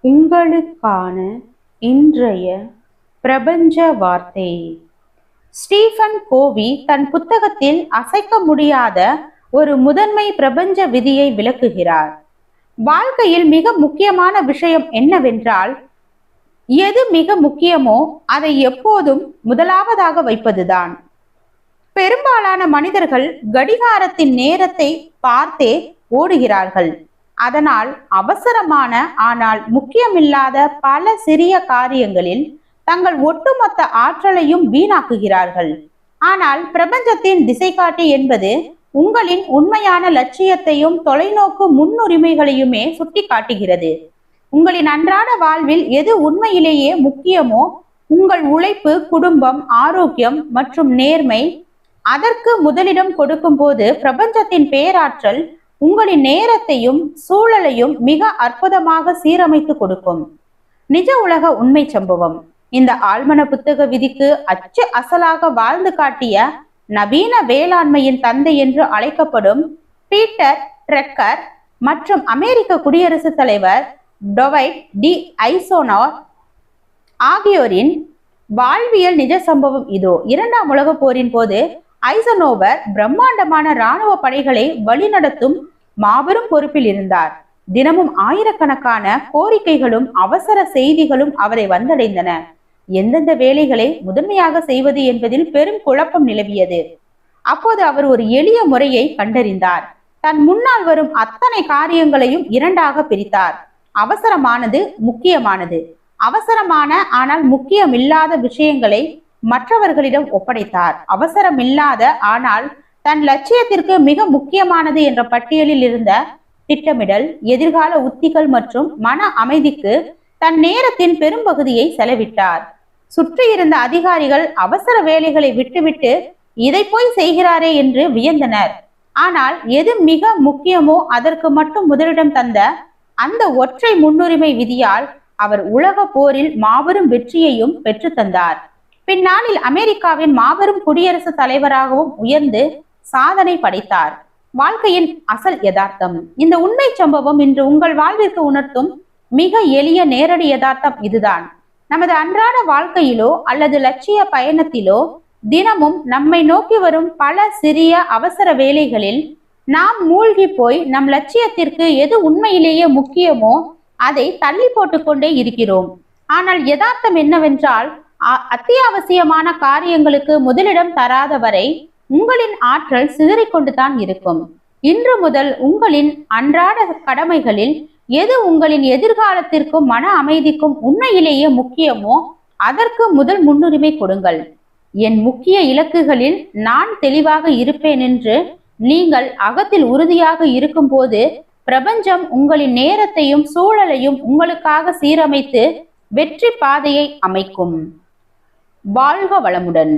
உங்களுக்கான இன்றைய பிரபஞ்ச வார்த்தை. ஸ்டீஃபன் கோவி தன் புத்தகத்தில் அசைக்க முடியாத ஒரு முதன்மை பிரபஞ்ச விதியை விளக்குகிறார். வாழ்க்கையில் மிக முக்கியமான விஷயம் என்னவென்றால், எது மிக முக்கியமோ அதை எப்போதும் முதலாவதாக வைப்பதுதான். பெரும்பாலான மனிதர்கள் கடிகாரத்தின் நேரத்தை பார்த்தே ஓடுகிறார்கள். அதனால் அவசரமான ஆனால் முக்கியமில்லாத பல சிறிய காரியங்களில் தங்கள் ஒட்டுமொத்த ஆற்றலையும் வீணாக்குகிறார்கள். ஆனால் பிரபஞ்சத்தின் திசைகாட்டி என்பது உங்களின் உண்மையான லட்சியத்தையும் தொலைநோக்கு முன்னுரிமைகளையுமே சுட்டி காட்டுகிறது. உங்களின் அன்றாட வாழ்வில் எது உண்மையிலேயே முக்கியமோ, உங்கள் உழைப்பு, குடும்பம், ஆரோக்கியம் மற்றும் நேர்மை, அதற்கு முதலிடம் கொடுக்கும் போது பிரபஞ்சத்தின் பேராற்றல் உங்களின் நேரத்தையும் சூழலையும் மிக அற்புதமாக சீரமைத்து கொடுக்கும். நிஜ உலக உண்மை சம்பவம். இந்த ஆழ்மன புத்தக விதிக்கு அச்சு அசலாக வாழ்ந்து காட்டிய நவீன வேளாண்மையின் தந்தை என்று அழைக்கப்படும் பீட்டர் ட்ரெக்கர் மற்றும் அமெரிக்க குடியரசுத் தலைவர் டொவைட் டி ஐசோனர் ஆகியோரின் வாழ்வியல் நிஜ சம்பவம் இதோ. இரண்டாம் உலக போரின் போது ஐசனோவர் பிரம்மாண்டமான இராணுவ படைகளை வழிநடத்தும் மாபெரும் பொறுப்பில் இருந்தார். தினமும் ஆயிரக்கணக்கான கோரிக்கைகளும் அவசர செய்திகளும் அவரை வந்தடைந்தன. எந்தெந்த வேலைகளை முதன்மையாக செய்வது என்பதில் பெரும் குழப்பம் நிலவியது. அப்போது அவர் ஒரு எளிய முறையை கண்டறிந்தார். தன் முன்னால் வரும் அத்தனை காரியங்களையும் இரண்டாக பிரித்தார். அவசரமானது, முக்கியமானது. அவசரமான ஆனால் முக்கியமில்லாத விஷயங்களை மற்றவர்களிடம் ஒப்படைத்தார். அவசரமில்லாத ஆனால் தன் லட்சியத்திற்கு மிக முக்கியமானது என்ற பட்டியலில் இருந்த திட்டமிடல், எதிர்கால உத்திகள் மற்றும் மன அமைதிக்கு தன் நேரத்தின் பெரும்பகுதியை செலவிட்டார். சுற்றி இருந்த அதிகாரிகள் அவசர வேலைகளை விட்டுவிட்டு இதை போய் செய்கிறாரே என்று வியந்தனர். ஆனால் எது மிக முக்கியமோ அதற்கு மட்டும் முதலிடம் தந்த அந்த ஒற்றை முன்னுரிமை விதியால் அவர் உலக போரில் மாபெரும் வெற்றியையும் பெற்று தந்தார். பின்னாளில் அமெரிக்காவின் மாபெரும் குடியரசுத் தலைவராகவும் உயர்ந்து சாதனை படைத்தார். வாழ்க்கையின் அசல் யதார்த்தம். இந்த உண்மை சம்பவம் இன்று உங்கள் வாழ்விற்கு உணர்த்தும் மிக எளிய நேரடி யதார்த்தம் இதுதான். நமது அன்றாட வாழ்க்கையிலோ அல்லது லட்சிய பயணத்திலோ தினமும் நம்மை நோக்கி வரும் பல சிறிய அவசர வேலைகளில் நாம் மூழ்கி போய் நம் லட்சியத்திற்கு எது உண்மையிலேயே முக்கியமோ அதை தள்ளி போட்டுக்கொண்டே இருக்கிறோம். ஆனால் யதார்த்தம் என்னவென்றால், அத்தியாவசியமான காரியங்களுக்கு முதலிடம் தராத வரை உங்களின் ஆற்றல் சிதறிக்கொண்டுதான் இருக்கும். இன்று முதல் உங்களின் அன்றாட கடமைகளில் எது உங்களின் எதிர்காலத்திற்கும் மன அமைதிக்கும் உண்மையிலேயே முக்கியமோ அதற்கு முதல் முன்னுரிமை கொடுங்கள். என் முக்கிய இலக்குகளில் நான் தெளிவாக இருப்பேன் என்று நீங்கள் அகத்தில் உறுதியாக இருக்கும் போது பிரபஞ்சம் உங்களின் நேரத்தையும் சூழலையும் உங்களுக்காக சீரமைத்து வெற்றி பாதையை அமைக்கும். வாழ்க வளமுடன்.